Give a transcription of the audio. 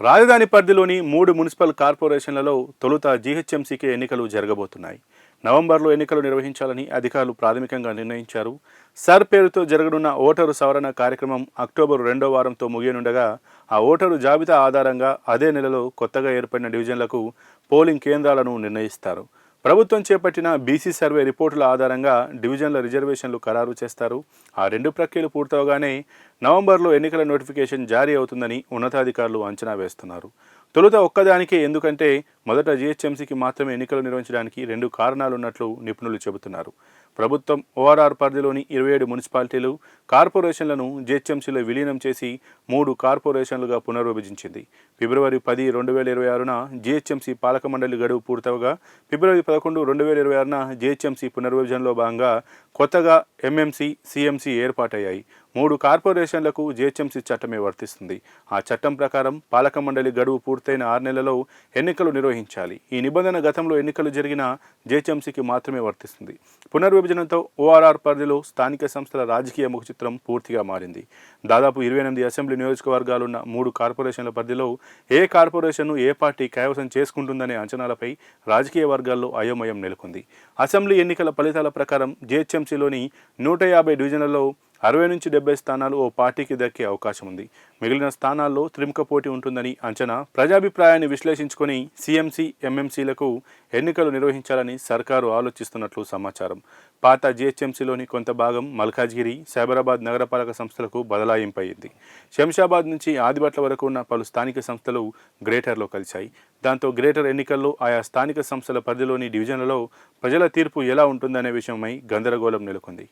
రాజధాని పరిధిలోని 3 మున్సిపల్ కార్పొరేషన్లలో తొలుత జీహెచ్ఎంసీకి ఎన్నికలు జరగబోతున్నాయి. నవంబర్లో ఎన్నికలు నిర్వహించాలని అధికారులు ప్రాథమికంగా నిర్ణయించారు. సర్ పేరుతో జరగనున్న ఓటరు సవరణ కార్యక్రమం అక్టోబర్ 2వ వారంతో ముగియనుండగా ఆ ఓటరు జాబితా ఆధారంగా అదే నెలలో కొత్తగా ఏర్పడిన డివిజన్లకు పోలింగ్ కేంద్రాలను నిర్ణయిస్తారు. ప్రభుత్వం చేపట్టిన బీసీ సర్వే రిపోర్టుల ఆధారంగా డివిజన్ల రిజర్వేషన్లు ఖరారు చేస్తారు. ఆ రెండు ప్రక్రియలు పూర్తవగానే నవంబర్లో ఎన్నికల నోటిఫికేషన్ జారీ అవుతుందని ఉన్నతాధికారులు అంచనా వేస్తున్నారు. తొలుత ఒక్కదానికే ఎందుకంటే మొదట జీహెచ్ఎంసీకి మాత్రమే ఎన్నికలు నిర్వహించడానికి 2 కారణాలున్నట్లు నిపుణులు చెబుతున్నారు. ప్రభుత్వం ఓఆర్ఆర్ పరిధిలోని 27 మున్సిపాలిటీలు, కార్పొరేషన్లను జీహెచ్ఎంసీలో విలీనం చేసి 3 కార్పొరేషన్లుగా పునర్విభజించింది. ఫిబ్రవరి 10, 2026న జీహెచ్ఎంసీ పాలక మండలి గడువు పూర్తవగా ఫిబ్రవరి 11, 2026న జీహెచ్ఎంసీ పునర్విభజనలో భాగంగా కొత్తగా ఎంఎంసీ, సిఎంసీ ఏర్పాటయ్యాయి. 3 కార్పొరేషన్లకు జీహెచ్ఎంసీ చట్టమే వర్తిస్తుంది. ఆ చట్టం ప్రకారం పాలక మండలి గడువు పూర్తయిన 6 నెలల్లో ఎన్నికలు నిర్వహించాలి. ఈ నిబంధన గతంలో ఎన్నికలు జరిగిన జీహెచ్ఎంసీకి మాత్రమే వర్తిస్తుంది. పునర్విభజనతో ఓఆర్ఆర్ పరిధిలో స్థానిక సంస్థల రాజకీయ ముఖచిత్రం పూర్తిగా మారింది. దాదాపు 28 అసెంబ్లీ నియోజకవర్గాలున్న 3 కార్పొరేషన్ల పరిధిలో ఏ కార్పొరేషన్ను ఏ పార్టీ కైవసం చేసుకుంటుందనే అంచనాలపై రాజకీయ వర్గాల్లో అయోమయం నెలకొంది. అసెంబ్లీ ఎన్నికల ఫలితాల ప్రకారం జీహెచ్ఎంసీలోని 150 డివిజన్లలో 60 నుంచి 70 స్థానాలు ఓ పార్టీకి దక్కే అవకాశం ఉంది. మిగిలిన స్థానాల్లో త్రిముఖ పోటీ ఉంటుందని అంచనా. ప్రజాభిప్రాయాన్ని విశ్లేషించుకొని సీఎంసీ, ఎంఎంసీలకు ఎన్నికలు నిర్వహించాలని సర్కారు ఆలోచిస్తున్నట్లు సమాచారం. పాత జీహెచ్ఎంసీలోని కొంత భాగం మల్కాజ్గిరి, సైబరాబాద్ నగరపాలక సంస్థలకు బదలాయింపయింది. శంషాబాద్ నుంచి ఆదిబట్ల వరకు ఉన్న పలు స్థానిక సంస్థలు గ్రేటర్లో కలిశాయి. దాంతో గ్రేటర్ ఎన్నికల్లో ఆయా స్థానిక సంస్థల పరిధిలోని డివిజన్లలో ప్రజల తీర్పు ఎలా ఉంటుందనే విషయమై గందరగోళం నెలకొంది.